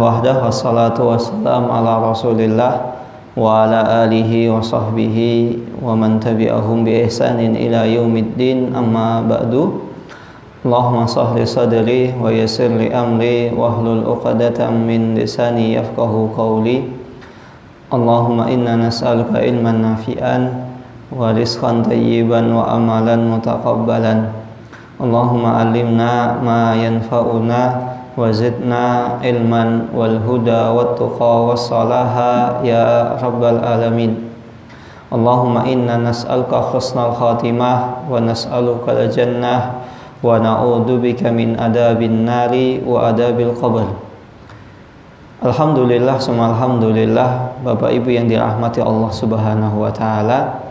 wahdah wassalatu wassalam ala rasulillah wa ala alihi wa sahbihi wa man tabi'ahum bi ihsanin ila yaumiddin amma ba'du. Allahumma sahli sadri wa yassir li amri wahlul 'uqdatam min lisani yafqahu qawli. Allahumma inna nas'aluka ilman nafi'an wa rizqan thayyiban wa amalan mutaqabbalan. Allahumma allimna ma yanfa'una wa zidna ilman wal huda wat tuqa was salaha ya rabbal alamin. Allahumma inna nas'aluka husnal khatimah wa nas'aluka al jannah wa na'udzubika min adabin nari wa adabil qabr. Alhamdulillah summa alhamdulillah, Bapak Ibu yang dirahmati Allah Subhanahu wa taala.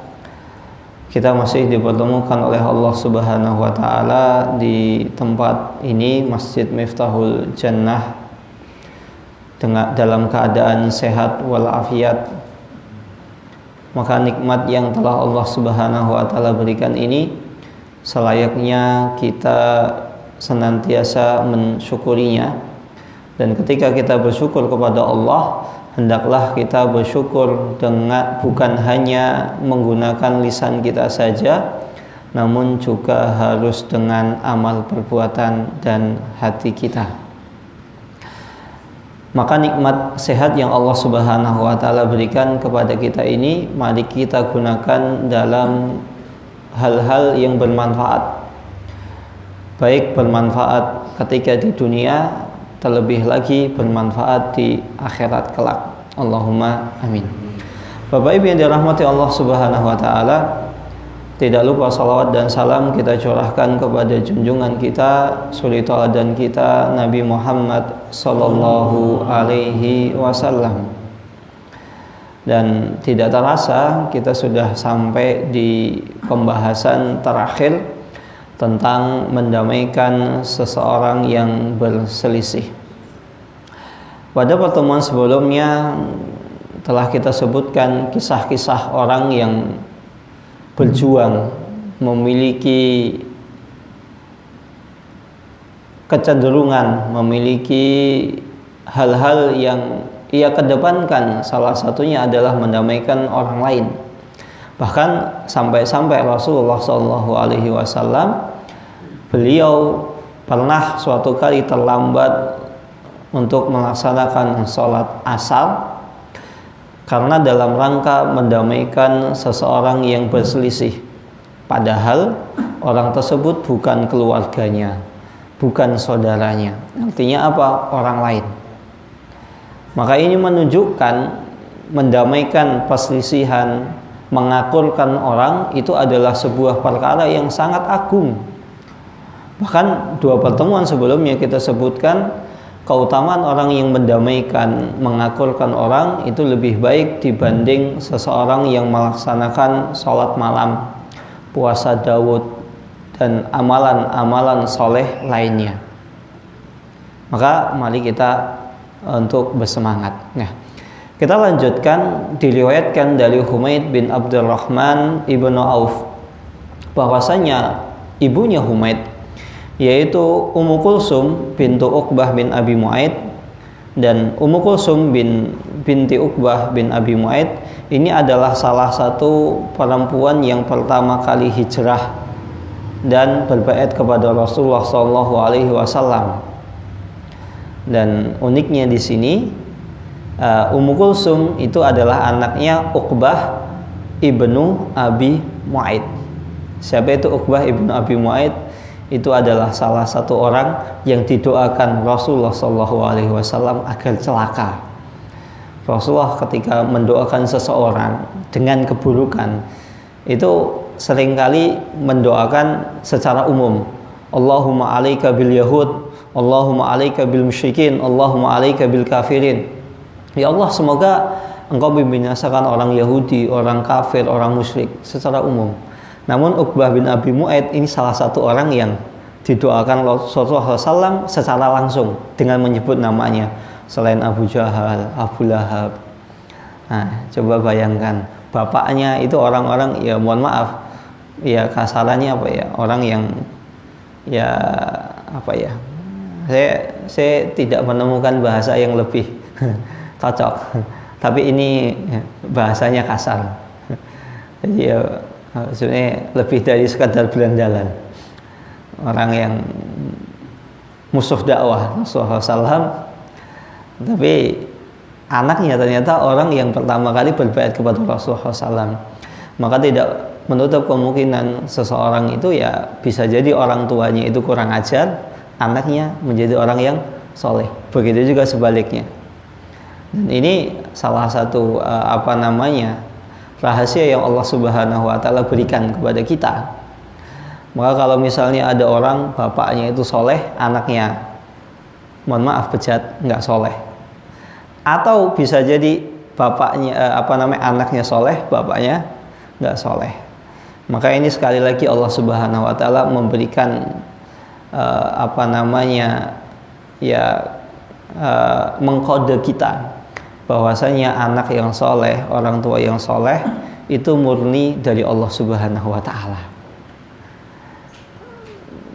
Kita masih dipertemukan oleh Allah Subhanahu wa taala di tempat ini, Masjid Miftahul Jannah, dalam keadaan sehat walafiat. Maka nikmat yang telah Allah Subhanahu wa taala berikan ini selayaknya kita senantiasa mensyukurinya. Dan ketika kita bersyukur kepada Allah, hendaklah kita bersyukur dengan bukan hanya menggunakan lisan kita saja, namun juga harus dengan amal perbuatan dan hati kita. Maka nikmat sehat yang Allah Subhanahu wa taala berikan kepada kita ini, mari kita gunakan dalam hal-hal yang bermanfaat. Baik bermanfaat ketika di dunia, terlebih lagi bermanfaat di akhirat kelak. Allahumma amin. Bapak Ibu yang dirahmati Allah Subhanahu wa taala, tidak lupa salawat dan salam kita curahkan kepada junjungan kita, suri tauladan kita, Nabi Muhammad sallallahu alaihi wasallam. Dan tidak terasa kita sudah sampai di pembahasan terakhir tentang mendamaikan seseorang yang berselisih. Pada pertemuan sebelumnya telah kita sebutkan kisah-kisah orang yang berjuang, memiliki kecenderungan, memiliki hal-hal yang ia kedepankan. Salah satunya adalah mendamaikan orang lain. Bahkan sampai-sampai Rasulullah SAW, beliau pernah suatu kali terlambat untuk melaksanakan sholat asar karena dalam rangka mendamaikan seseorang yang berselisih, padahal orang tersebut bukan keluarganya, bukan saudaranya. Artinya apa? Orang lain. Maka ini menunjukkan mendamaikan perselisihan, mengakurkan orang itu adalah sebuah perkara yang sangat agung. Bahkan dua pertemuan sebelumnya kita sebutkan keutamaan orang yang mendamaikan, mengakurkan orang itu lebih baik dibanding seseorang yang melaksanakan sholat malam, puasa Daud, dan amalan-amalan soleh lainnya. Maka mari kita untuk bersemangat. Nah, kita lanjutkan. Diriwayatkan dari Humaid bin Abdurrahman ibnu Auf bahwasanya ibunya Humaid, yaitu Ummu Kulsum bintu Uqbah bin Abi Mu'aid, dan Ummu Kulsum binti Uqbah bin Abi Mu'aid ini adalah salah satu perempuan yang pertama kali hijrah dan berbaiat kepada Rasulullah SAW. Dan uniknya di sini, Ummu Kulsum itu adalah anaknya Uqbah ibnu Abi Mu'aid. Siapa itu Uqbah ibnu Abi Mu'aid? Itu adalah salah satu orang yang didoakan Rasulullah SAW agar celaka. Rasulullah ketika mendoakan seseorang dengan keburukan itu seringkali mendoakan secara umum. Allahumma alaika bil yahud, Allahumma alaika bil musyrikin, Allahumma alaika bil kafirin. Ya Allah, semoga engkau membinasakan orang Yahudi, orang kafir, orang musyrik secara umum. Namun Uqbah bin Abi Mu'aid ini salah satu orang yang didoakan Rasulullah SAW secara langsung dengan menyebut namanya, selain Abu Jahal, Abu Lahab. Nah, coba bayangkan, bapaknya itu orang-orang, ya mohon maaf, ya kasarannya apa ya, orang yang ya apa ya, Saya tidak menemukan bahasa yang lebih cocok. Tapi ini bahasanya kasar. Jadi ya, sebenarnya lebih dari sekadar berandalan. Orang yang musuh dakwah Rasulullah SAW, tapi anaknya ternyata orang yang pertama kali berbaiat kepada Rasulullah SAW. Maka tidak menutup kemungkinan seseorang itu ya bisa jadi orang tuanya itu kurang ajar, anaknya menjadi orang yang soleh. Begitu juga sebaliknya. Dan ini salah satu rahasia yang Allah Subhanahu wa taala berikan kepada kita. Maka kalau misalnya ada orang bapaknya itu soleh, anaknya mohon maaf bejat, nggak soleh. Atau bisa jadi bapaknya anaknya soleh, bapaknya nggak soleh. Maka ini sekali lagi Allah Subhanahu wa taala memberikan mengkode kita bahwasanya anak yang soleh, orang tua yang soleh itu murni dari Allah Subhanahu wa taala.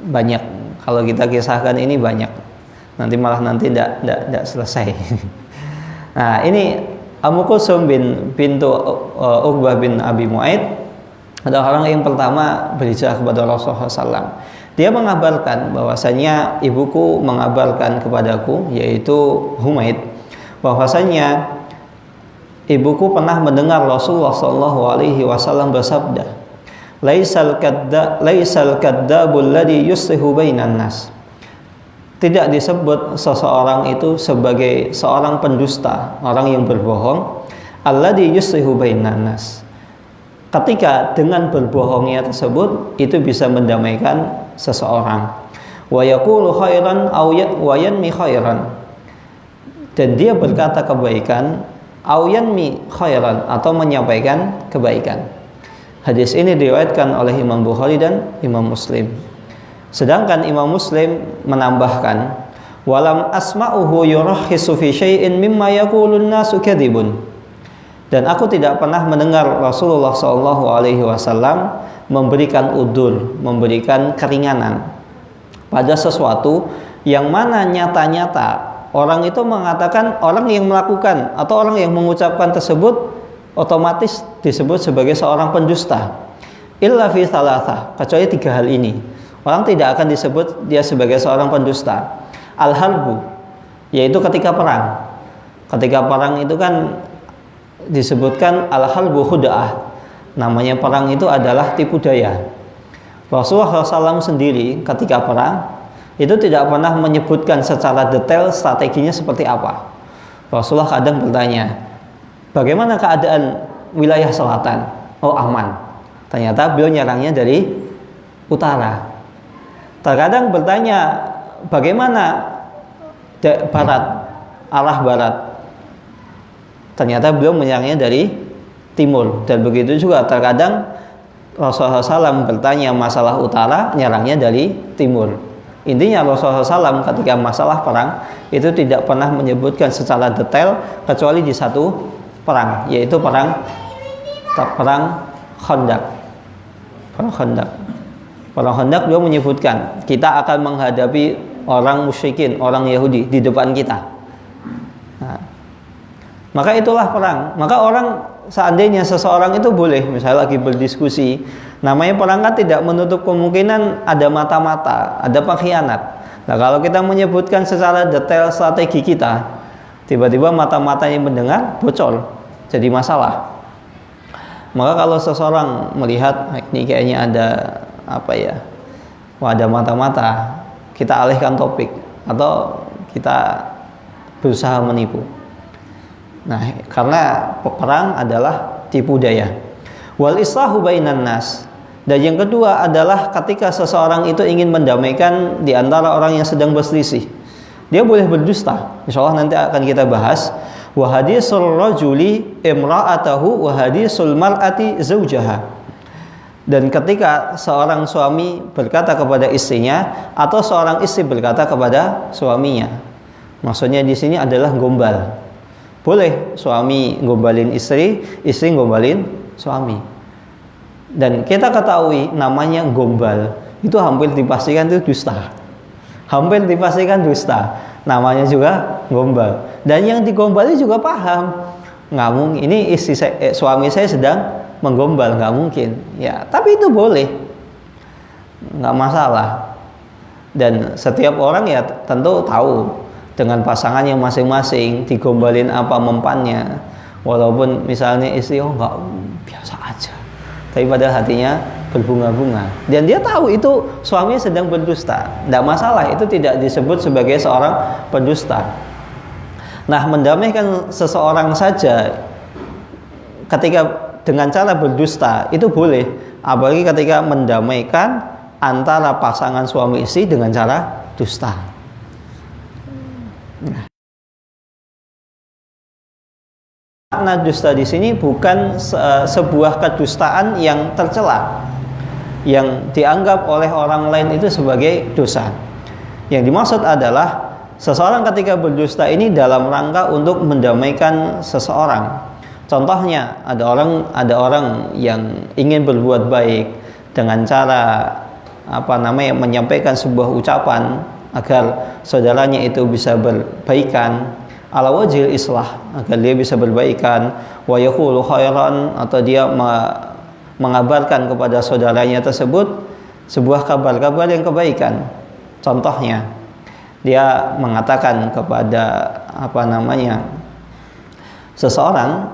Banyak kalau kita kisahkan ini banyak, nanti tidak selesai. Nah, ini Ummu Kulsum bintu Uqbah bin Abi Mu'aid adalah orang yang pertama berhijrah kepada Rasulullah SAW. Dia mengabarkan bahwasanya ibuku mengabarkan kepadaku, yaitu Humaid, bahwasanya ibuku pernah mendengar Rasulullah SAW bersabda, Laisal kadzdzabul ladzi yuslihu bainan nas. Tidak disebut seseorang itu sebagai seorang pendusta, orang yang berbohong, alladzi yuslihu bainan nas. Ketika dengan berbohongnya tersebut itu bisa mendamaikan seseorang. Wa yaqulu khairan aw yanmi khairan. Dan dia berkata kebaikan, aw yanmi khairan, atau menyampaikan kebaikan. Hadis ini diriwayatkan oleh Imam Bukhari dan Imam Muslim. Sedangkan Imam Muslim menambahkan, walam asma'uhu yurakhisu fi syai'in mimma yaqulun nasu kadzibun. Dan aku tidak pernah mendengar Rasulullah SAW memberikan udzur, memberikan keringanan pada sesuatu yang mana nyata-nyata orang itu mengatakan, orang yang melakukan atau orang yang mengucapkan tersebut otomatis disebut sebagai seorang pendusta. Illa fi thalathah, kecuali 3 hal ini. Orang tidak akan disebut dia sebagai seorang pendusta. Al-harbu, yaitu ketika perang. Ketika perang itu kan disebutkan al-harbu khuda'ah. Namanya perang itu adalah tipu daya. Rasulullah SAW sendiri ketika perang itu tidak pernah menyebutkan secara detail strateginya seperti apa. Rasulullah kadang bertanya, bagaimana keadaan wilayah selatan? Oh, aman. Ternyata beliau nyerangnya dari utara. Terkadang bertanya, bagaimana barat, arah barat? Ternyata beliau menyerangnya dari timur. Dan begitu juga terkadang Rasulullah SAW bertanya masalah utara, nyerangnya dari timur. Intinya Rasulullah SAW ketika masalah perang itu tidak pernah menyebutkan secara detail kecuali di satu perang, yaitu perang Khandaq. Perang Khandaq beliau menyebutkan kita akan menghadapi orang musyrikin, orang Yahudi di depan kita. Nah, maka itulah perang. Maka orang seandainya seseorang itu boleh misalnya lagi berdiskusi, namanya perang kan tidak menutup kemungkinan ada mata-mata, ada pengkhianat. Nah, kalau kita menyebutkan secara detail strategi kita, tiba-tiba mata-matanya mendengar bocor, jadi masalah. Maka kalau seseorang melihat ini kayaknya ada ada mata-mata, kita alihkan topik atau kita berusaha menipu. Nah, karena perang adalah tipu daya. Wal islahu bainan nas. Dan yang kedua adalah ketika seseorang itu ingin mendamaikan di antara orang yang sedang berselisih. Dia boleh berdusta. Insyaallah nanti akan kita bahas. Wa hadisul rajuli imra'atahu wa hadisul mar'ati zaujaha. Dan ketika seorang suami berkata kepada istrinya atau seorang istri berkata kepada suaminya. Maksudnya di sini adalah gombal. Boleh suami gombalin istri, istri gombalin suami. Dan kita ketahui namanya gombal itu hampir dipastikan itu dusta. hampir dipastikan dusta. Namanya juga gombal. Dan yang digombali juga paham. Nggak mungkin, ini suami saya sedang menggombal, nggak mungkin. Ya, tapi itu boleh, nggak masalah. Dan setiap orang ya tentu tahu dengan pasangannya masing-masing digombalin apa mempannya. Walaupun misalnya istri nggak, biasa aja, tapi pada hatinya berbunga-bunga. Dan dia tahu itu suaminya sedang berdusta. Tidak masalah, itu tidak disebut sebagai seorang pendusta. Nah, mendamaikan seseorang saja ketika dengan cara berdusta itu boleh. Apalagi ketika mendamaikan antara pasangan suami istri dengan cara dusta. Makna dusta di sini bukan sebuah kedustaan yang tercela, yang dianggap oleh orang lain itu sebagai dosa. Yang dimaksud adalah seseorang ketika berdusta ini dalam rangka untuk mendamaikan seseorang. Contohnya ada orang yang ingin berbuat baik dengan cara menyampaikan sebuah ucapan agar saudaranya itu bisa berbaikan ala wajhil islah, agar dia bisa berbaikan, wa yaqulu khairan, atau dia mengabarkan kepada saudaranya tersebut sebuah kabar-kabar yang kebaikan. Contohnya dia mengatakan kepada seseorang,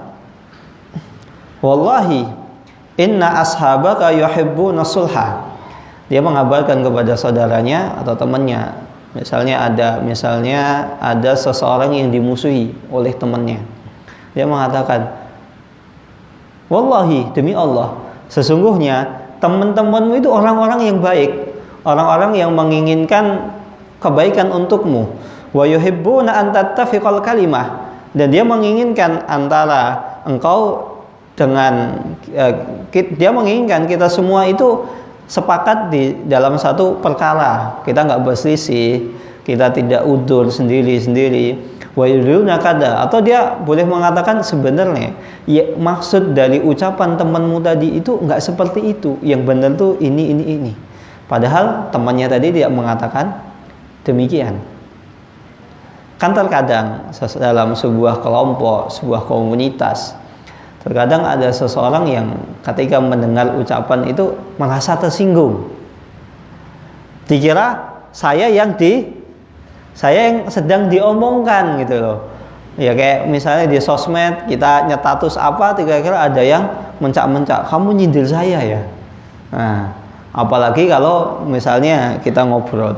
wallahi inna ashabaka yuhibbuna sulha. Dia mengabarkan kepada saudaranya atau temannya, misalnya ada seseorang yang dimusuhi oleh temannya. Dia mengatakan, wallahi, demi Allah, sesungguhnya teman-temanmu itu orang-orang yang baik, orang-orang yang menginginkan kebaikan untukmu. Wa yuhibbuna an tattafiqal kalimah, dan dia menginginkan antara engkau dengan dia menginginkan kita semua itu sepakat di dalam satu perkara, kita nggak berselisih, kita tidak udur sendiri-sendiri. Wa yuruna kada, atau dia boleh mengatakan sebenarnya ya, maksud dari ucapan temanmu tadi itu nggak seperti itu, yang benar tuh ini. Padahal temannya tadi tidak mengatakan demikian. Kan terkadang dalam sebuah kelompok, sebuah komunitas, terkadang ada seseorang yang ketika mendengar ucapan itu merasa tersinggung. Dikira saya yang sedang diomongkan gitu loh. Ya kayak misalnya di sosmed kita nyetatus apa, kira-kira ada yang mencak-mencak, kamu nyindir saya ya. Nah, apalagi kalau misalnya kita ngobrol.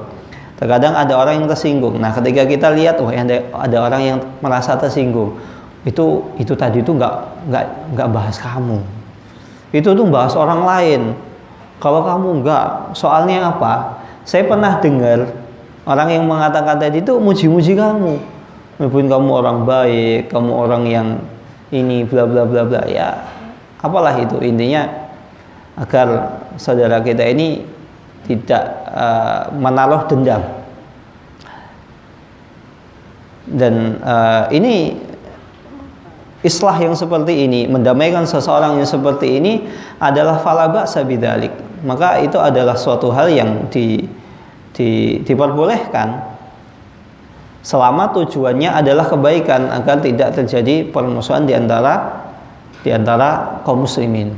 Terkadang ada orang yang tersinggung. Nah, ketika kita lihat, ada orang yang merasa tersinggung. Itu tadi itu nggak bahas kamu. Itu tuh bahas orang lain. Kalau kamu nggak, soalnya apa? Saya pernah dengar orang yang mengatakan tadi itu muji-muji kamu. Meskipun kamu orang baik, kamu orang yang ini bla bla bla bla, ya apalah itu, intinya agar saudara kita ini tidak menaruh dendam. Dan ini islah yang seperti ini, mendamaikan seseorang yang seperti ini adalah fala ba'sa bidzalik. Maka itu adalah suatu hal yang diperbolehkan selama tujuannya adalah kebaikan, agar tidak terjadi permusuhan di antara kaum muslimin.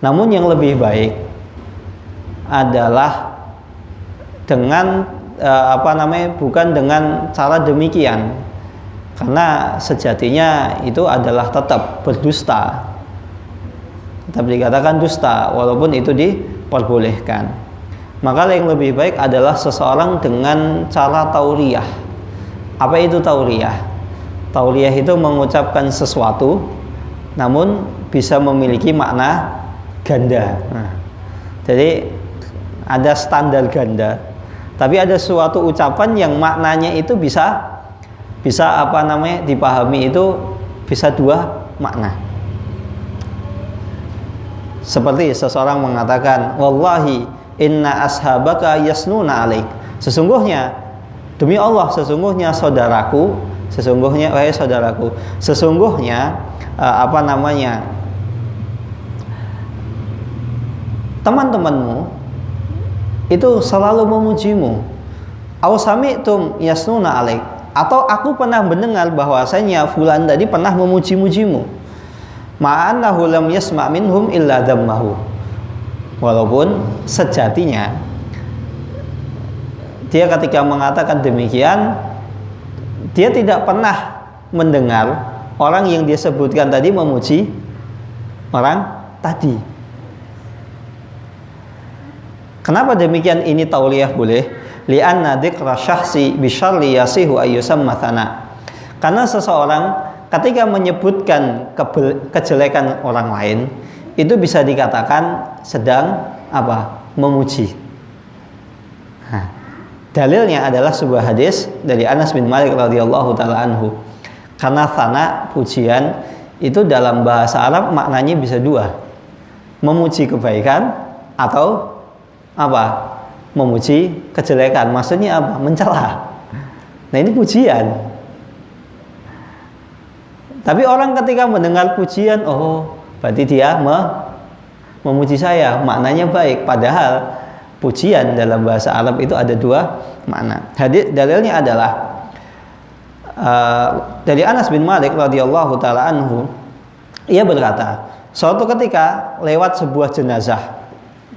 Namun yang lebih baik adalah dengan bukan dengan cara demikian, karena sejatinya itu adalah tetap berdusta, tetap dikatakan dusta walaupun itu diperbolehkan. Maka yang lebih baik adalah seseorang dengan cara tauriyah. Apa itu tauriyah? Tauriyah itu mengucapkan sesuatu namun bisa memiliki makna ganda. Nah, jadi ada standar ganda, tapi ada suatu ucapan yang maknanya itu bisa dipahami itu bisa dua makna. Seperti seseorang mengatakan, wallahi inna ashabaka yasnuna alaik. Sesungguhnya, demi Allah, sesungguhnya teman-temanmu itu selalu memujimu. Au sami'tum yasnuna alaik, atau aku pernah mendengar bahwasanya fulan tadi pernah memuji-mujimu. Ma'annahu lam yasma' minhum illa dammahu. Walaupun sejatinya dia ketika mengatakan demikian, dia tidak pernah mendengar orang yang dia sebutkan tadi memuji orang tadi. Kenapa demikian? Ini tauliyah boleh. Li'anna dzikra syahsi bisyarri yasihu ayyusamma thana. Karena seseorang ketika menyebutkan kejelekan orang lain, itu bisa dikatakan sedang apa? Memuji. Nah, dalilnya adalah sebuah hadis dari Anas bin Malik radhiyallahu taala anhu. Karena thana, pujian, itu dalam bahasa Arab maknanya bisa dua. Memuji kebaikan atau apa? Memuji kejelekan. Maksudnya apa? Mencela. Nah, ini pujian. Tapi orang ketika mendengar pujian, oh, berarti dia memuji saya, maknanya baik. Padahal pujian dalam bahasa Arab itu ada dua makna. Dalilnya adalah dari Anas bin Malik radhiyallahu taala anhu, ia berkata, suatu ketika lewat sebuah jenazah,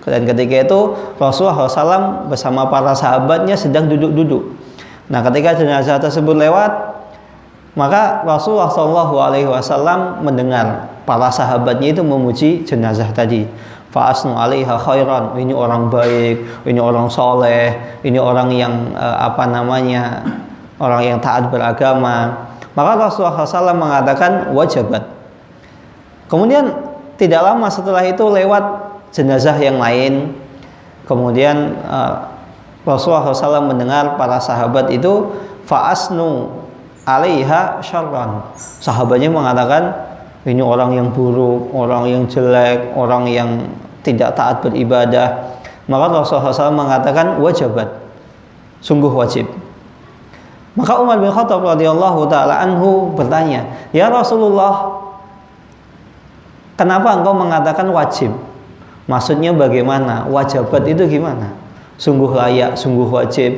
dan ketika itu Rasulullah SAW bersama para sahabatnya sedang duduk-duduk. Nah, ketika jenazah tersebut lewat, maka Rasulullah SAW mendengar para sahabatnya itu memuji jenazah tadi. Fa'asnu 'alaiha khairan, ini orang baik, ini orang soleh, ini orang yang orang yang taat beragama. Maka Rasulullah SAW mengatakan wajabat. Kemudian tidak lama setelah itu lewat jenazah yang lain. Kemudian Rasulullah SAW mendengar para sahabat itu fa'asnu 'alaiha syarran. Sahabatnya mengatakan ini orang yang buruk, orang yang jelek, orang yang tidak taat beribadah. Maka Rasulullah SAW mengatakan wajabat, sungguh wajib. Maka Umar bin Khattab radhiyallahu taala anhu bertanya, "Ya Rasulullah, kenapa engkau mengatakan wajib? Maksudnya bagaimana? Wajabat itu gimana? Sungguh layak, sungguh wajib."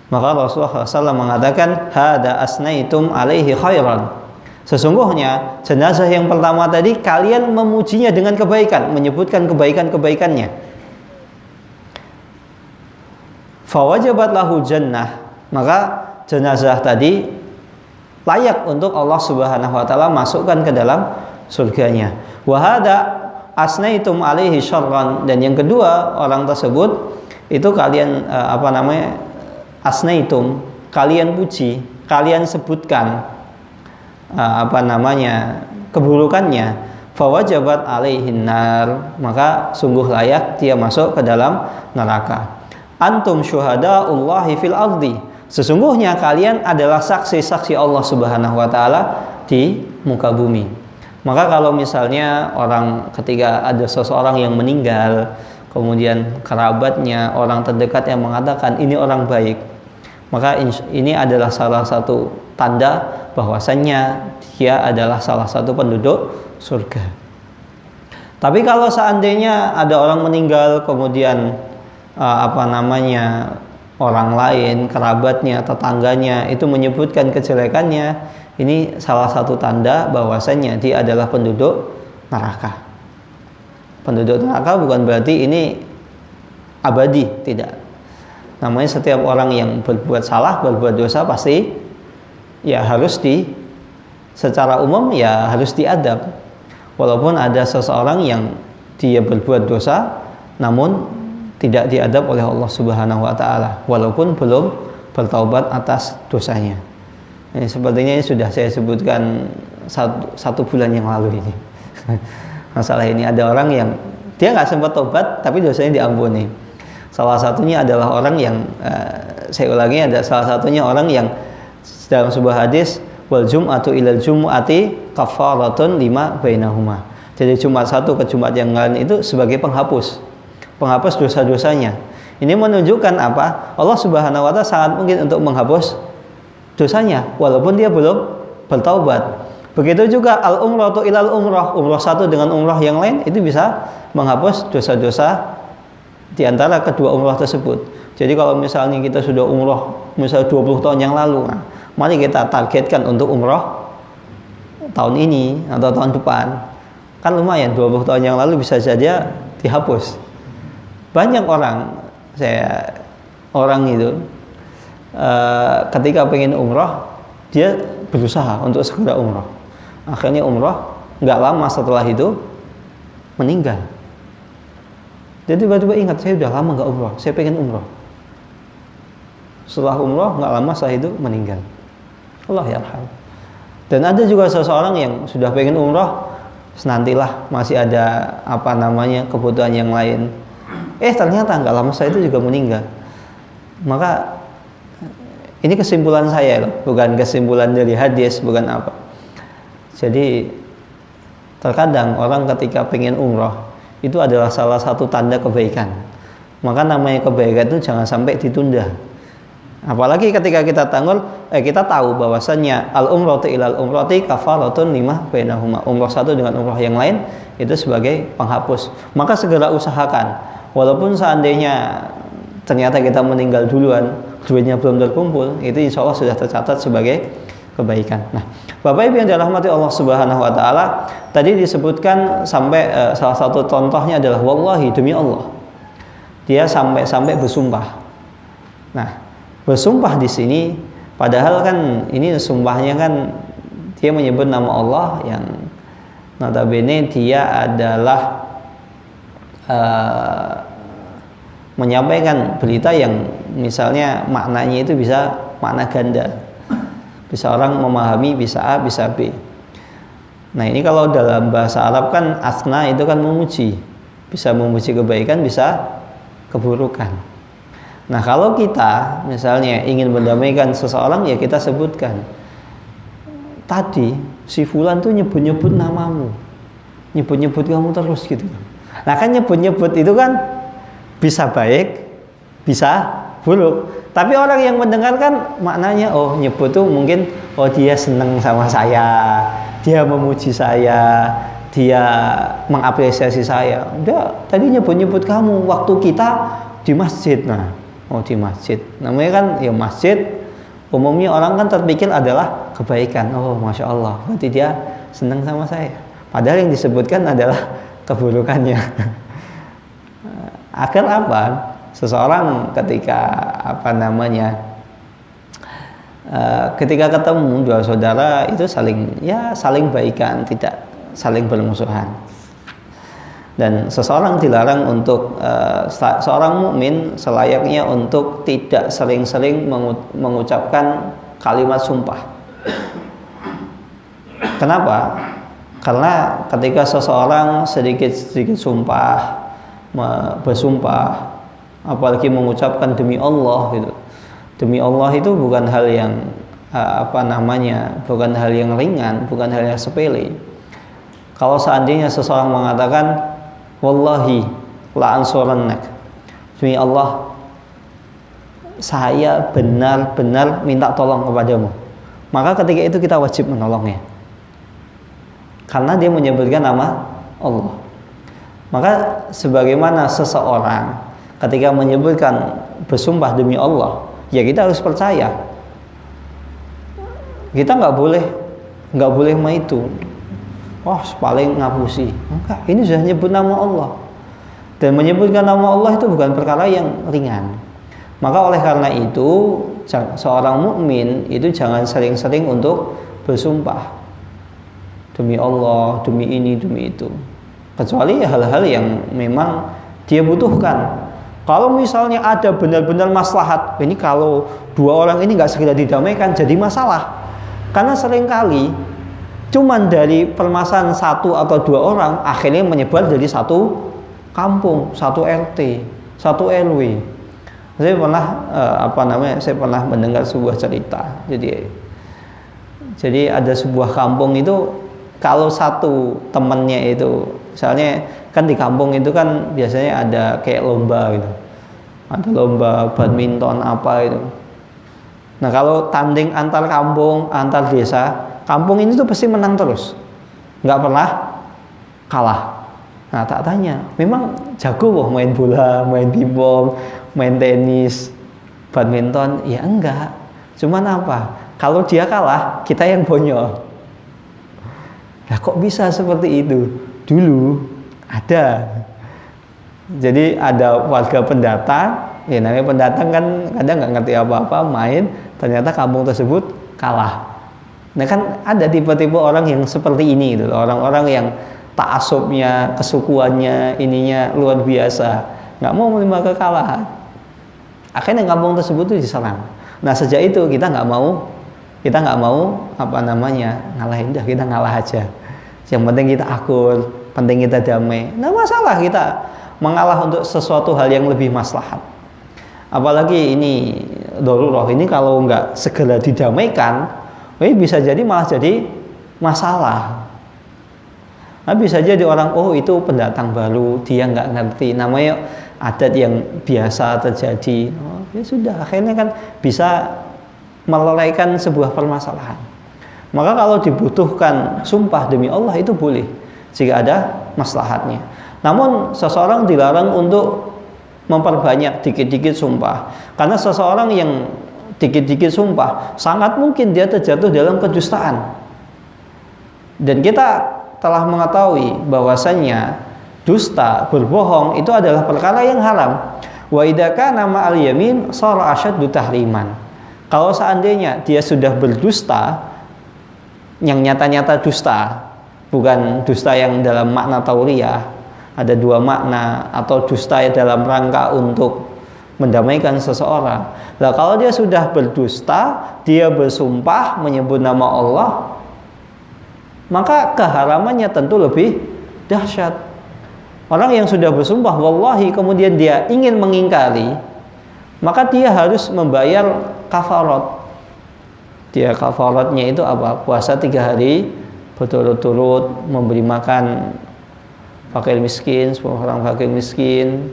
Maka Rasulullah SAW mengatakan, "Hada asnaitum alaihi khairan." Sesungguhnya jenazah yang pertama tadi kalian memujinya dengan kebaikan, menyebutkan kebaikan-kebaikannya. Fawajabat lahu jannah, maka jenazah tadi layak untuk Allah Subhanahu wa taala masukkan ke dalam surganya. Wa hada asnaitum alaihi syarran, dan yang kedua orang tersebut itu kalian asnaitum, kalian puji, kalian sebutkan keburukannya. Fawajabat alaihin nar, maka sungguh layak dia masuk ke dalam neraka. Antum syuhadaullahi fil ardi, sesungguhnya kalian adalah saksi-saksi Allah Subhanahu wa taala di muka bumi. Maka kalau misalnya orang ketika ada seseorang yang meninggal, kemudian kerabatnya, orang terdekat yang mengatakan ini orang baik, maka ini adalah salah satu tanda bahwasannya dia adalah salah satu penduduk surga. Tapi kalau seandainya ada orang meninggal, kemudian orang lain, kerabatnya, tetangganya itu menyebutkan kejelekannya, ini salah satu tanda bahwasannya dia adalah penduduk neraka. Penduduk neraka bukan berarti ini abadi, tidak. Namanya setiap orang yang berbuat salah, berbuat dosa pasti ya harus secara umum ya harus diadab. Walaupun ada seseorang yang dia berbuat dosa namun tidak diadab oleh Allah Subhanahu wa taala walaupun belum bertaubat atas dosanya. Ini sepertinya ini sudah saya sebutkan satu bulan yang lalu ini. Masalah ini ada orang yang dia nggak sempat tobat tapi dosanya diampuni. Salah satunya adalah orang yang saya ulangi, ada salah satunya orang yang dalam sebuah hadis, wal jum'atu ilal jum'ati kafaratun lima bainahuma. Jadi Jumat satu ke Jumat yang lain itu sebagai penghapus dosa-dosanya. Ini menunjukkan apa? Allah Subhanahu wa taala sangat mungkin untuk menghapus dosanya walaupun dia belum bertaubat. Begitu juga al-umratu ilal umrah, umrah satu dengan umrah yang lain itu bisa menghapus dosa-dosa di antara kedua umrah tersebut. Jadi kalau misalnya kita sudah umroh misalnya 20 tahun yang lalu, nah, mari kita targetkan untuk umroh tahun ini atau tahun depan. Kan lumayan, 20 tahun yang lalu bisa saja dihapus. Banyak orang itu ketika pengen umroh, dia berusaha untuk segera umroh. Akhirnya umroh, nggak lama setelah itu meninggal. Jadi tiba-tiba ingat, saya udah lama nggak umroh, saya pengen umroh. Setelah umroh, nggak lama setelah itu meninggal. Allah yarham. Dan ada juga seseorang yang sudah pengen umroh, senantilah masih ada kebutuhan yang lain. Ternyata nggak lama setelah itu juga meninggal. Maka ini kesimpulan saya loh, bukan kesimpulan dari hadis, bukan apa. Jadi terkadang orang ketika pengen umroh itu adalah salah satu tanda kebaikan. Maka namanya kebaikan itu jangan sampai ditunda. Apalagi ketika kita tahu bahwasannya al-umratu ilal umrati kafaratun lima bainahuma. Umrah satu dengan umrah yang lain itu sebagai penghapus. Maka segera usahakan. Walaupun seandainya ternyata kita meninggal duluan, duitnya belum terkumpul, itu insya Allah sudah tercatat sebagai kebaikan. Nah, Bapak Ibu yang dirahmati Allah Subhanahu wa taala, tadi disebutkan sampai salah satu contohnya adalah wallahi, demi Allah. Dia sampai bersumpah. Nah, bersumpah di sini padahal kan ini sumpahnya kan dia menyebut nama Allah yang notabene dia adalah menyampaikan berita yang misalnya maknanya itu bisa makna ganda. Bisa orang memahami bisa A, bisa B. Nah, ini kalau dalam bahasa Arab kan asna itu kan memuji. Bisa memuji kebaikan, bisa keburukan. Nah, kalau kita misalnya ingin mendamaikan seseorang, ya kita sebutkan. Tadi si fulan tuh nyebut-nyebut namamu. Nyebut-nyebut kamu terus gitu. Nah, kan nyebut-nyebut itu kan bisa baik, bisa buruk. Tapi orang yang mendengarkan maknanya, oh nyebut tuh mungkin, oh dia seneng sama saya, dia memuji saya, dia mengapresiasi saya. Udah, tadi nyebut-nyebut kamu waktu kita di masjid. Nah, oh di masjid. Namanya kan ya masjid. Umumnya orang kan terpikir adalah kebaikan. Oh masya Allah, berarti dia seneng sama saya. Padahal yang disebutkan adalah keburukannya. Agar apa? Seseorang ketika ketika ketemu dua saudara itu saling baikan, tidak saling bermusuhan. Dan seseorang dilarang untuk seorang mukmin selayaknya untuk tidak sering-sering mengucapkan kalimat sumpah. Kenapa? Karena ketika seseorang sedikit-sedikit bersumpah, apalagi mengucapkan demi Allah gitu. Demi Allah itu bukan hal yang bukan hal yang ringan, bukan hal yang sepele. Kalau seandainya seseorang mengatakan wallahi la ansurannak, demi Allah saya benar-benar minta tolong kepadamu, maka ketika itu kita wajib menolongnya. Karena dia menyebutkan nama Allah. Maka sebagaimana seseorang ketika menyebutkan bersumpah demi Allah, ya kita harus percaya. Kita nggak boleh itu. Paling ngapusi. Enggak, ini sudah nyebut nama Allah. Dan menyebutkan nama Allah itu bukan perkara yang ringan. Maka oleh karena itu, seorang mukmin itu jangan sering-sering untuk bersumpah demi Allah, demi ini, demi itu. Kecuali hal-hal yang memang dia butuhkan. Kalau misalnya ada benar-benar maslahat, ini kalau dua orang ini nggak segera didamaikan jadi masalah. Karena seringkali cuman dari permasalahan satu atau dua orang akhirnya menyebar jadi satu kampung, satu RT, satu RW. Saya pernah mendengar sebuah cerita. Jadi ada sebuah kampung itu, kalau satu temannya itu, misalnya kan di kampung itu kan biasanya ada kayak lomba gitu, ada lomba badminton apa itu. Nah, kalau tanding antar kampung, antar desa, kampung ini tuh pasti menang terus, nggak pernah kalah. Nah tak tanya, memang jago loh main bola, main pingpong, main tenis, badminton? Ya enggak. Cuman apa? Kalau dia kalah, kita yang bonyol. Nah kok bisa seperti itu? Dulu ada. Jadi ada warga pendatang, ya namanya pendatang kan kadang nggak ngerti apa-apa, main, ternyata kampung tersebut kalah. Nah kan ada tipe-tipe orang yang seperti ini gitu, orang-orang yang ta'assubnya, kesukuannya, ininya luar biasa, nggak mau menerima kekalahan. Akhirnya kampung tersebut itu diserang. Nah sejak itu kita nggak mau ngalahin, dah kita ngalah aja. Yang penting kita akur, penting kita damai. Nah masalah kita mengalah untuk sesuatu hal yang lebih maslahat. Apalagi ini darurat ini kalau nggak segera didamaikan, bisa jadi malah jadi masalah. Nah, bisa jadi orang, oh itu pendatang baru, dia nggak ngerti, namanya adat yang biasa terjadi. Oh, ya sudah, akhirnya kan bisa melelaikan sebuah permasalahan. Maka kalau dibutuhkan sumpah demi Allah itu boleh jika ada maslahatnya. Namun seseorang dilarang untuk memperbanyak dikit-dikit sumpah, karena seseorang yang dikit-dikit sumpah sangat mungkin dia terjatuh dalam kedustaan. Dan kita telah mengetahui bahwasannya dusta, berbohong itu adalah perkara yang haram. Wa idza kana ma'al yamin shara asyaddu tahriman. Kalau seandainya dia sudah berdusta yang nyata-nyata dusta, bukan dusta yang dalam makna tauriyah, ada dua makna, atau dusta dalam rangka untuk mendamaikan seseorang. Nah, kalau dia sudah berdusta, dia bersumpah menyebut nama Allah, maka keharamannya tentu lebih dahsyat. Orang yang sudah bersumpah wallahi kemudian dia ingin mengingkari, maka dia harus membayar kafarat. Dia kafaratnya itu apa? Puasa 3 hari berturut-turut, memberi makan fakir miskin, 10 orang fakir miskin,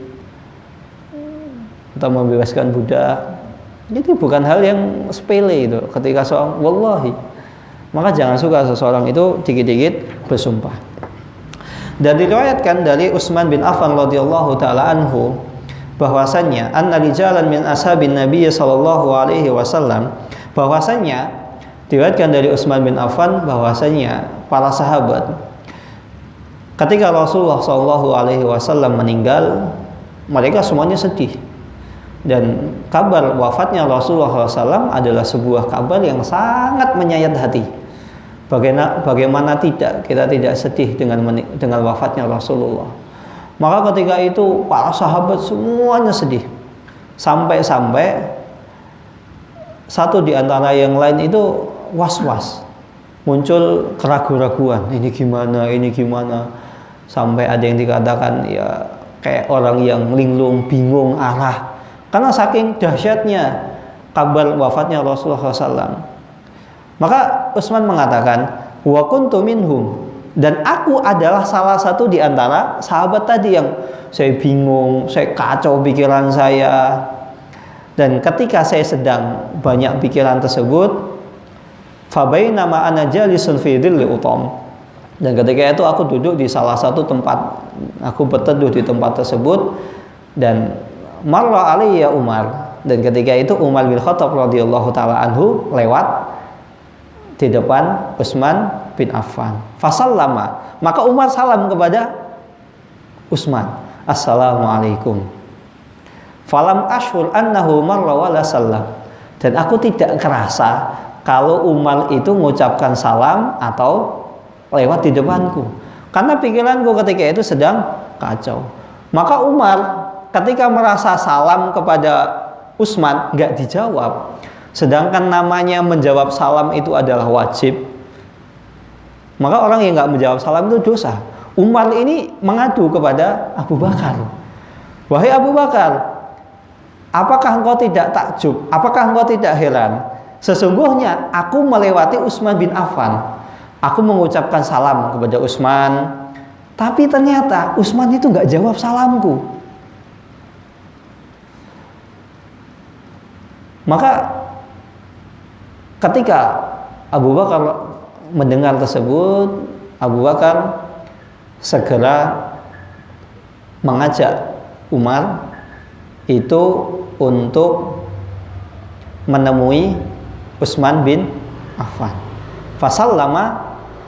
atau membebaskan budak. Jadi bukan hal yang sepele itu ketika seorang wallahi. Maka jangan suka seseorang itu dikit-dikit bersumpah. Dan diriwayatkan dari Utsman bin Affan radhiyallahu taala anhu bahwasannya anna rijalan min ashabin Nabi sallallahu alaihi wasallam, bahwasannya diriwayatkan dari Utsman bin Affan bahwasannya para sahabat ketika Rasulullah sallallahu alaihi wasallam meninggal, mereka semuanya sedih. Dan kabar wafatnya Rasulullah SAW adalah sebuah kabar yang sangat menyayat hati. Bagaimana kita tidak sedih dengan wafatnya Rasulullah. Maka ketika itu para sahabat semuanya sedih. Sampai-sampai satu di antara yang lain itu was-was. Muncul keraguan-raguan, ini gimana. Sampai ada yang dikatakan ya kayak orang yang linglung, bingung arah. Karena saking dahsyatnya kabar wafatnya Rasulullah SAW. Maka Utsman mengatakan, wa kuntu minhum, dan aku adalah salah satu di antara sahabat tadi yang saya bingung, saya kacau pikiran saya. Dan ketika saya sedang banyak pikiran tersebut, fa bainama ana jalisun fi dhilli utam, dan ketika itu aku duduk di salah satu tempat, aku berteduh di tempat tersebut, dan marra alayya Umar, dan ketika itu Umar bin Khattab radhiyallahu taala anhu lewat di depan Utsman bin Affan. Fasallama, maka Umar salam kepada Utsman, assalamualaikum. Falam ashur annahu marra wala sallam, dan aku tidak kerasa kalau Umar itu mengucapkan salam atau lewat di depanku, karena pikiranku ketika itu sedang kacau. Maka Umar ketika merasa salam kepada Utsman nggak dijawab, sedangkan namanya menjawab salam itu adalah wajib, maka orang yang nggak menjawab salam itu dosa. Umar ini mengadu kepada Abu Bakar, wahai Abu Bakar, apakah engkau tidak takjub, apakah engkau tidak heran, sesungguhnya aku melewati Utsman bin Affan, aku mengucapkan salam kepada Utsman, tapi ternyata Utsman itu nggak jawab salamku. Maka ketika Abu Bakar mendengar tersebut, Abu Bakar segera mengajak Umar itu untuk menemui Utsman bin Affan. Fasallama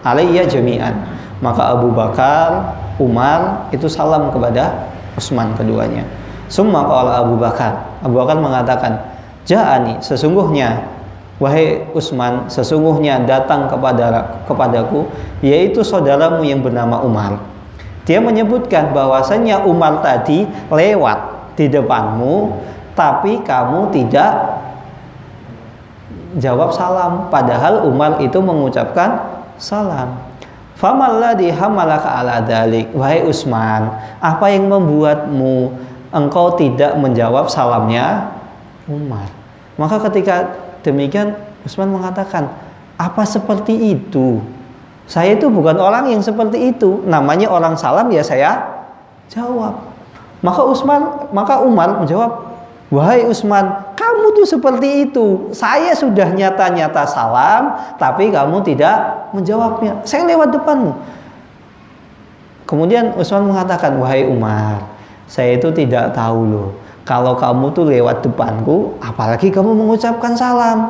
alayya jami'an. Maka Abu Bakar, Umar itu salam kepada Utsman keduanya. Summa qala Abu Bakar. Abu Bakar mengatakan, "Ja'ani, sesungguhnya wahai Utsman, sesungguhnya datang kepadaku yaitu saudaramu yang bernama Umar. Dia menyebutkan bahwasanya Umar tadi lewat di depanmu, tapi kamu tidak jawab salam, padahal Umar itu mengucapkan salam. Famalladhi hamalaka ala dzalik?" Wahai Utsman, apa yang membuatmu engkau tidak menjawab salamnya Umar? Maka ketika demikian Utsman mengatakan, "Apa seperti itu? Saya itu bukan orang yang seperti itu. Namanya orang salam ya saya jawab." Maka Umar menjawab, "Wahai Utsman, kamu tuh seperti itu. Saya sudah nyata-nyata salam, tapi kamu tidak menjawabnya. Saya lewat depanmu." Kemudian Utsman mengatakan, "Wahai Umar, saya itu tidak tahu loh. Kalau kamu tuh lewat depanku, apalagi kamu mengucapkan salam.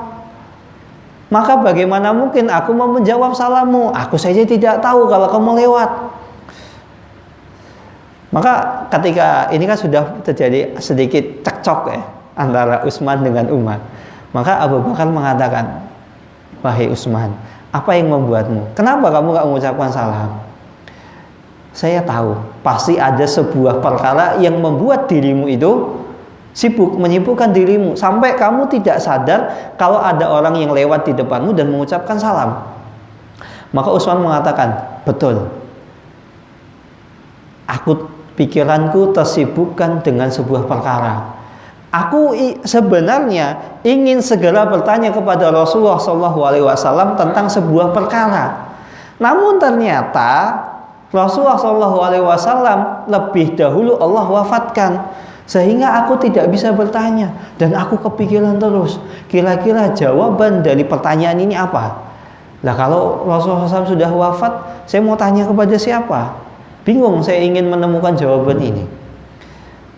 Maka bagaimana mungkin aku mau menjawab salammu? Aku saja tidak tahu kalau kamu lewat." Maka ketika ini kan sudah terjadi sedikit cekcok ya antara Utsman dengan Umar. Maka Abu Bakar mengatakan, "Wahai Utsman, apa yang membuatmu? Kenapa kamu gak mengucapkan salam? Saya tahu pasti ada sebuah perkara yang membuat dirimu itu sibuk, menyibukkan dirimu sampai kamu tidak sadar kalau ada orang yang lewat di depanmu dan mengucapkan salam." Maka Utsman mengatakan, "Betul. Pikiranku tersibukkan dengan sebuah perkara. Aku sebenarnya ingin segera bertanya kepada Rasulullah SAW tentang sebuah perkara. Namun ternyata Rasulullah SAW lebih dahulu Allah wafatkan, sehingga aku tidak bisa bertanya. Dan aku kepikiran terus, kira-kira jawaban dari pertanyaan ini apa? Lah kalau Rasulullah SAW sudah wafat, saya mau tanya kepada siapa? Bingung, saya ingin menemukan jawaban ini."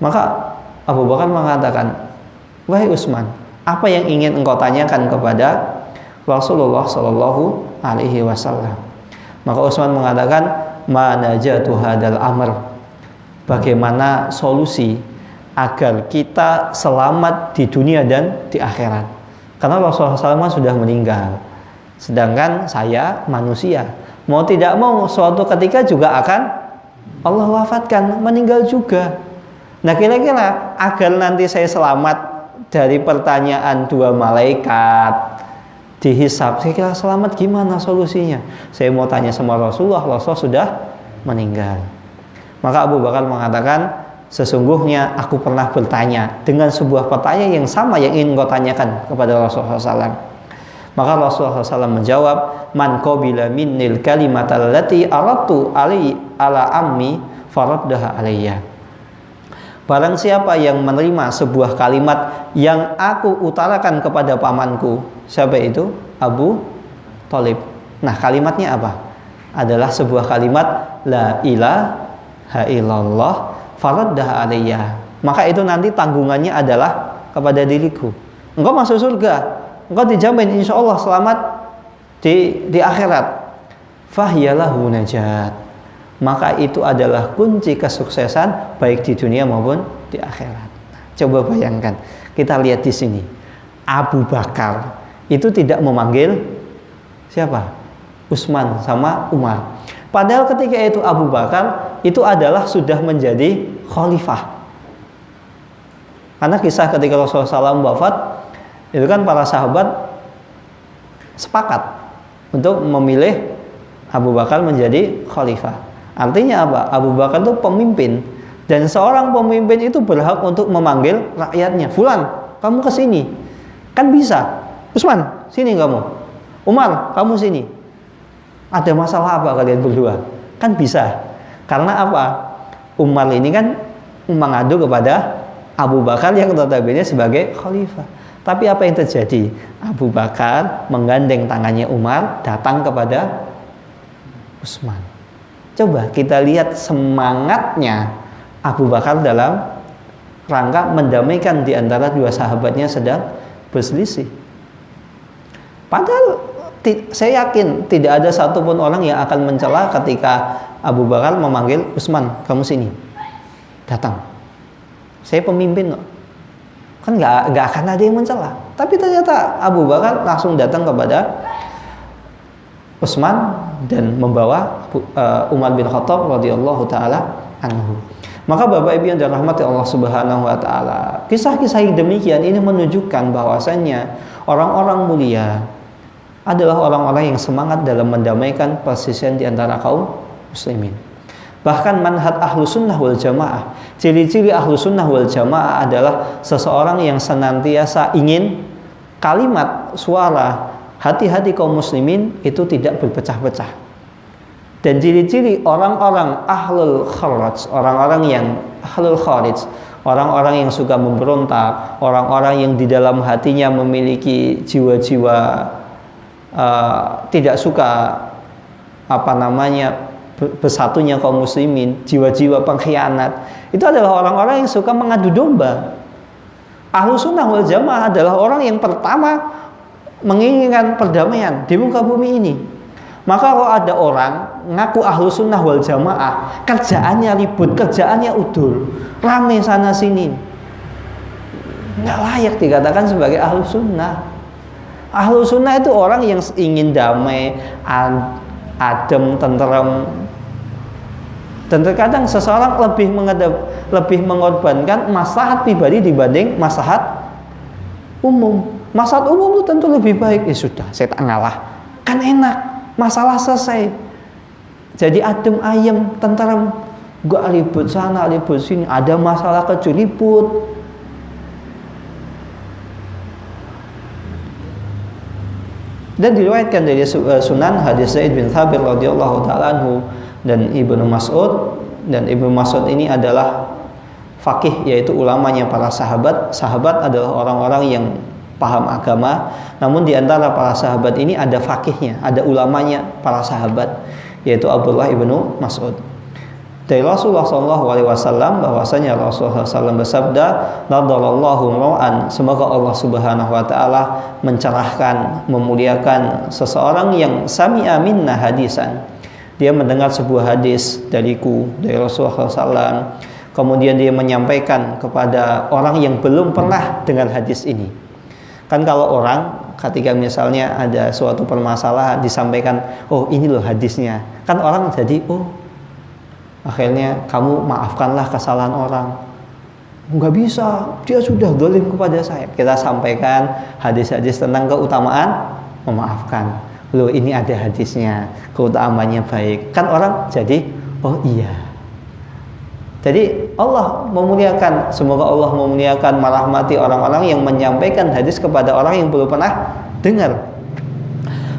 Maka Abu Bakar mengatakan, "Wahai Utsman, apa yang ingin engkau tanyakan kepada Rasulullah Shallallahu Alaihi Wasallam?" Maka Utsman mengatakan, "Ma najatu hadal amr." Bagaimana solusi agar kita selamat di dunia dan di akhirat? Karena Rasulullah SAW sudah meninggal, sedangkan saya manusia. Mau tidak mau suatu ketika juga akan Allah wafatkan, meninggal juga. Nah kira-kira agar nanti saya selamat dari pertanyaan dua malaikat, dihisab, saya kira selamat gimana solusinya? Saya mau tanya sama Rasulullah sudah meninggal. Maka Abu Bakar mengatakan, "Sesungguhnya aku pernah bertanya dengan sebuah pertanyaan yang sama yang ingin kau tanyakan kepada Rasulullah SAW." Maka Rasulullah SAW menjawab, "Man qabila minnil kalimatal lati aradtu ala ammi faraddaha alayya." Barang siapa yang menerima sebuah kalimat yang aku utarakan kepada pamanku, siapa itu? Abu Thalib. Nah kalimatnya apa? Adalah sebuah kalimat la ilaha illallah faraddaha alayya. Maka itu nanti tanggungannya adalah kepada diriku. Engkau masuk surga, engkau dijamin insya Allah selamat di akhirat. Fahiyalahu najat. Maka itu adalah kunci kesuksesan baik di dunia maupun di akhirat. Coba bayangkan, kita lihat di sini. Abu Bakar itu tidak memanggil siapa? Utsman sama Umar. Padahal ketika itu Abu Bakar itu adalah sudah menjadi khalifah. Karena kisah ketika Rasulullah SAW wafat, itu kan para sahabat sepakat untuk memilih Abu Bakar menjadi khalifah. Artinya apa? Abu Bakar itu pemimpin, dan seorang pemimpin itu berhak untuk memanggil rakyatnya. "Fulan, kamu ke sini." Kan bisa. "Utsman, sini kamu." "Umar, kamu sini." "Ada masalah apa kalian berdua?" Kan bisa. Karena apa? Umar ini kan mengadu kepada Abu Bakar yang notabene sebagai khalifah. Tapi apa yang terjadi? Abu Bakar menggandeng tangannya Umar datang kepada Utsman. Coba kita lihat semangatnya Abu Bakar dalam rangka mendamaikan di antara dua sahabatnya sedang berselisih. Padahal saya yakin tidak ada satupun orang yang akan mencela ketika Abu Bakar memanggil Utsman, kamu sini, datang. Saya pemimpin kok. Kan nggak akan ada yang mencela. Tapi ternyata Abu Bakar langsung datang kepada Utsman dan membawa Umar bin Khattab radhiyallahu taala anhu. Maka Bapak Ibu yang dirahmati Allah Subhanahu wa taala, kisah-kisah yang demikian ini menunjukkan bahwasannya orang-orang mulia adalah orang-orang yang semangat dalam mendamaikan perselisihan di antara kaum muslimin. Bahkan manhaj ahlu sunnah wal jamaah, ciri-ciri ahlu sunnah wal jamaah adalah seseorang yang senantiasa ingin kalimat, suara, hati-hati kaum muslimin itu tidak berpecah-pecah. Dan ciri-ciri orang-orang ahlul kharaj, orang-orang yang ahlul kharaj, orang-orang yang suka memberontak, orang-orang yang di dalam hatinya memiliki jiwa-jiwa tidak suka bersatunya kaum muslimin, jiwa-jiwa pengkhianat, itu adalah orang-orang yang suka mengadu domba. Ahlu sunnah wal jamaah adalah orang yang pertama menginginkan perdamaian di muka bumi ini. Maka kalau ada orang ngaku ahlu sunnah wal jamaah, kerjaannya ribut, kerjaannya udul, rame sana sini, nggak layak dikatakan sebagai ahlu sunnah. Ahlu sunnah itu orang yang ingin damai, adem, tenteram. Dan terkadang seseorang lebih mengorbankan maslahat pribadi dibanding maslahat umum. Maslahat umum itu tentu lebih baik. Ya sudah, saya tak ngalah, kan enak. Masalah selesai. Jadi adem ayem, tenteram, gak ribut sana, ribut sini. Ada masalah kecil ribut. Dan diriwayatkan dari Sunan hadis Zaid bin Thabit radhiyallahu taala anhu dan Ibnu Mas'ud, dan Ibnu Mas'ud ini adalah faqih, yaitu ulamanya para sahabat. Sahabat adalah orang-orang yang paham agama, namun di antara para sahabat ini ada faqihnya, ada ulamanya para sahabat, yaitu Abdullah ibnu Mas'ud. Dari Rasulullah SAW bahwasanya Rasulullah SAW bersabda, "Nadarallahu ra'an," semoga Allah Subhanahu wa taala mencerahkan, memuliakan seseorang yang sami'a minna hadisan. Dia mendengar sebuah hadis dariku, dari Rasulullah SAW, kemudian dia menyampaikan kepada orang yang belum pernah dengar hadis ini. Kan kalau orang ketika misalnya ada suatu permasalahan disampaikan, oh ini loh hadisnya, kan orang jadi akhirnya kamu maafkanlah kesalahan orang. Nggak bisa, dia sudah zalim kepada saya. Kita sampaikan hadis-hadis tentang keutamaan memaafkan. Loh ini ada hadisnya, keutamaannya baik. Kan orang jadi, oh iya. Jadi Allah memuliakan, semoga Allah memuliakan, merahmati orang-orang yang menyampaikan hadis kepada orang yang belum pernah dengar.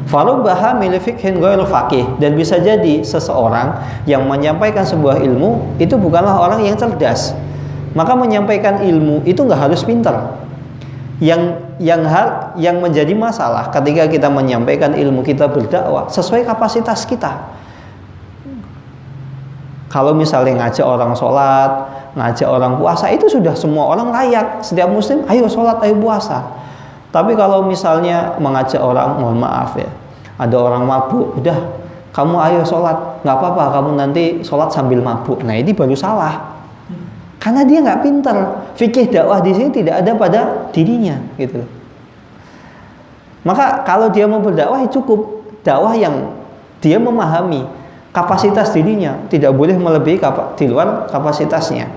Farubbaha min fiqhin ghairu faqih, dan bisa jadi seseorang yang menyampaikan sebuah ilmu itu bukanlah orang yang cerdas. Maka menyampaikan ilmu itu nggak harus pintar. Yang menjadi masalah ketika kita menyampaikan ilmu, kita berdakwah sesuai kapasitas kita. Kalau misalnya ngajak orang sholat, ngajak orang puasa, itu sudah semua orang layak. Setiap muslim, ayo sholat, ayo puasa. Tapi kalau misalnya mengajak orang, mohon maaf ya, ada orang mabuk, udah kamu ayo sholat, nggak apa-apa, kamu nanti sholat sambil mabuk. Nah ini baru salah, karena dia nggak pintar. Fikih dakwah di sini tidak ada pada dirinya, gitu. Maka kalau dia mau berdakwah, cukup dakwah yang dia memahami kapasitas dirinya, tidak boleh melebihi di luar kapasitasnya.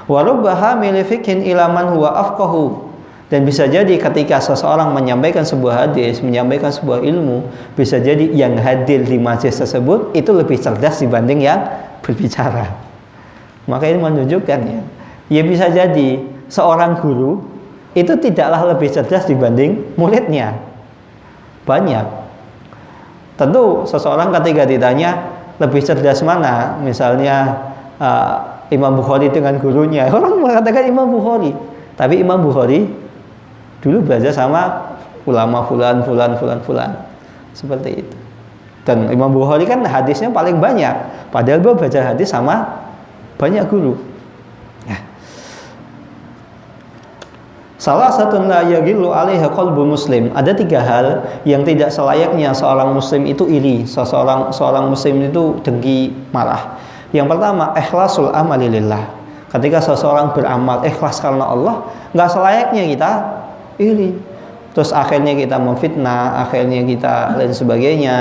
Warubbaha min fiqhin ila man huwa afqahu, dan bisa jadi ketika seseorang menyampaikan sebuah hadis, menyampaikan sebuah ilmu, bisa jadi yang hadir di majelis tersebut itu lebih cerdas dibanding yang berbicara. Maka ini menunjukkan ya bisa jadi seorang guru itu tidaklah lebih cerdas dibanding muridnya. Banyak. Tentu seseorang ketika ditanya lebih cerdas mana, misalnya Imam Bukhari dengan gurunya, orang mengatakan Imam Bukhari, tapi Imam Bukhari dulu belajar sama ulama fulan seperti itu. Dan Imam Bukhari kan hadisnya paling banyak, padahal dia belajar hadis sama banyak guru. Salah satu la yaghillu 'alaiha qalbu muslim. Ada 3 hal yang tidak selayaknya seorang muslim itu iri, seorang muslim itu dengki, marah. Yang pertama, ikhlasul amali lillah. Ketika seseorang beramal ikhlas karena Allah, nggak selayaknya kita iri. Terus akhirnya kita memfitnah, akhirnya kita lain sebagainya.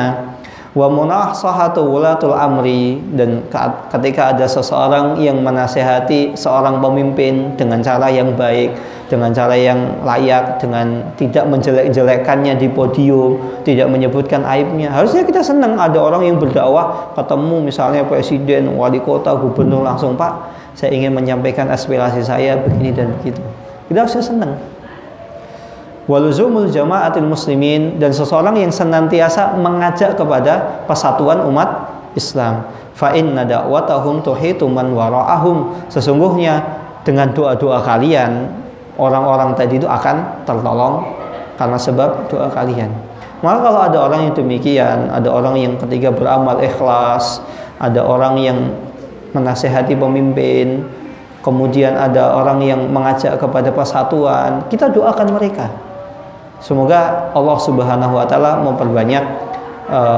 Wa munasahatu wulatul amri, dan ketika ada seseorang yang menasehati seorang pemimpin dengan cara yang baik, dengan cara yang layak, dengan tidak menjelek-jelekannya di podium, tidak menyebutkan aibnya, harusnya kita senang. Ada orang yang berdakwah ketemu misalnya presiden, wali kota, gubernur, langsung, Pak, saya ingin menyampaikan aspirasi saya begini dan begitu, kita harusnya senang. Waluzumul jama'atil muslimin, dan seseorang yang senantiasa mengajak kepada persatuan umat Islam. Fa inna da'watahum tuhitu man wara'ahum, sesungguhnya dengan doa-doa kalian orang-orang tadi itu akan tertolong karena sebab doa kalian. Maka kalau ada orang yang demikian, ada orang yang ketika beramal ikhlas, ada orang yang menasehati pemimpin, kemudian ada orang yang mengajak kepada persatuan, kita doakan mereka. Semoga Allah Subhanahu wa taala memperbanyak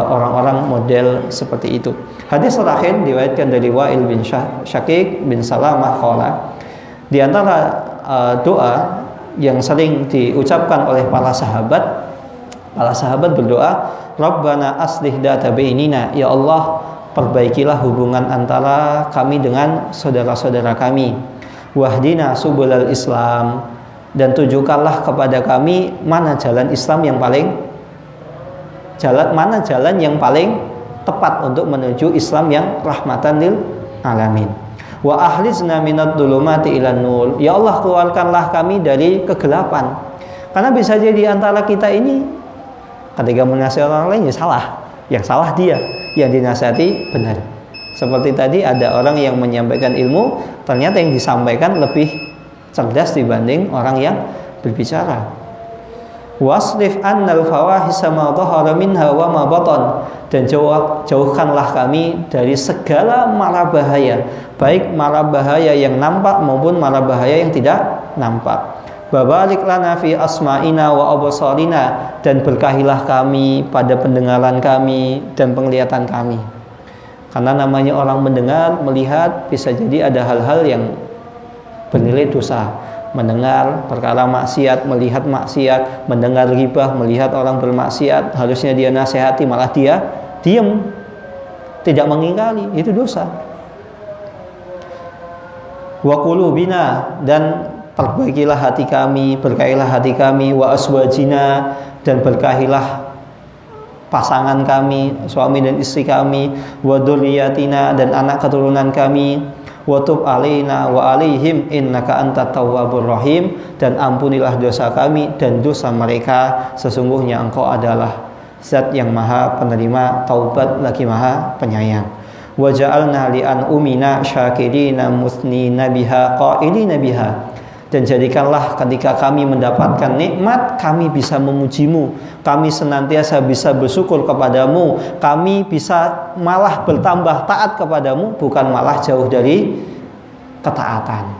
orang-orang model seperti itu. Hadis terakhir diriwayatkan dari Wa'il bin Syaqiq bin Salamah qala, di antara doa yang sering diucapkan oleh para sahabat berdoa, Rabbana aslih data bainina, ya Allah, perbaikilah hubungan antara kami dengan saudara-saudara kami. Wahdina subulal Islam, dan tunjukkanlah kepada kami mana jalan Islam yang paling tepat untuk menuju Islam yang rahmatan lil alamin. Wa ahlizna minad dhulumati ilan nur, ya Allah, keluarkanlah kami dari kegelapan. Karena bisa jadi antara kita ini ketika menasihati orang lain ya salah, yang salah dia, yang dinasihati benar. Seperti tadi ada orang yang menyampaikan ilmu, ternyata yang disampaikan lebih cerdas dibanding orang yang berbicara. Wasrif annal fawahisa ma dhahara minha wa ma batan, dan jauhkanlah kami dari segala mara bahaya, baik mara bahaya yang nampak maupun mara bahaya yang tidak nampak. Babarik lana fi asma'ina wa absarina, dan berkahilah kami pada pendengaran kami dan penglihatan kami. Karena namanya orang mendengar, melihat, bisa jadi ada hal-hal yang bernilai dosa. Mendengar perkara maksiat, melihat maksiat, mendengar ghibah, melihat orang bermaksiat, harusnya dia nasihati, malah dia diam, tidak mengingkari, itu dosa. Wa qulubina, dan perbaikilah hati kami, berkahilah hati kami. Wa aswajina, dan berkahilah pasangan kami, suami dan istri kami. Wa dzurriyyatina, dan anak keturunan kami. Wa tub alaina wa alaihim innaka antat tawwabur rahim, dan ampunilah dosa kami dan dosa mereka, sesungguhnya engkau adalah zat yang maha penerima taubat lagi maha penyayang. Wa ja'alna li an umina syakirina musnina biha qailina biha, dan jadikanlah ketika kami mendapatkan nikmat, kami bisa memujimu, kami senantiasa bisa bersyukur kepadamu, kami bisa malah bertambah taat kepadamu, bukan malah jauh dari ketaatan.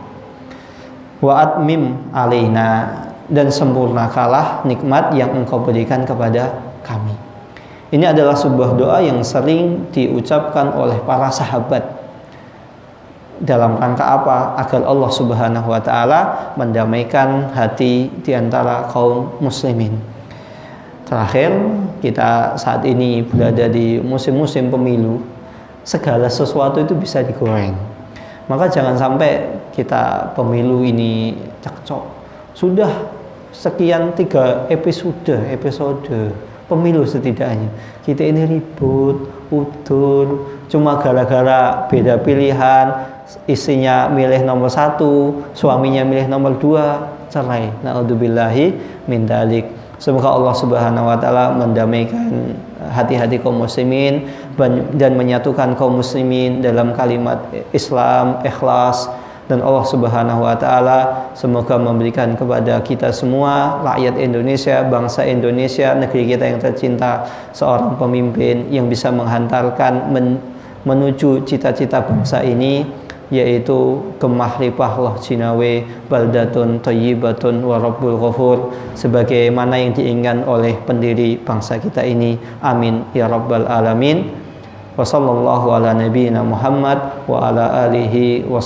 Wa atmim alaina, dan sempurnakalah nikmat yang engkau berikan kepada kami. Ini adalah sebuah doa yang sering diucapkan oleh para sahabat. Dalam rangka apa? Agar Allah Subhanahu wa taala mendamaikan hati di antara kaum muslimin. Terakhir, kita saat ini berada di musim-musim pemilu. Segala sesuatu itu bisa digoreng. Maka jangan sampai kita pemilu ini cekcok. Sudah sekian 3 episode pemilu setidaknya. Kita ini ribut, udur, cuma gara-gara beda pilihan. Istrinya milih nomor 1, suaminya milih nomor 2, cerai. Na'udzubillahi min dzalik. Semoga Allah Subhanahu wa taala mendamaikan hati-hati kaum muslimin dan menyatukan kaum muslimin dalam kalimat Islam, ikhlas, dan Allah Subhanahu wa taala semoga memberikan kepada kita semua, rakyat Indonesia, bangsa Indonesia, negeri kita yang tercinta, seorang pemimpin yang bisa menghantarkan menuju cita-cita bangsa ini yaitu kemahrifah Allah Jinawe baldatun thayyibatun wa rabbul ghafur, sebagaimana yang diinginkan oleh pendiri bangsa kita ini. Amin ya rabbal alamin. Wa sallallahu ala nabiyyina Muhammad wa ala alihi wa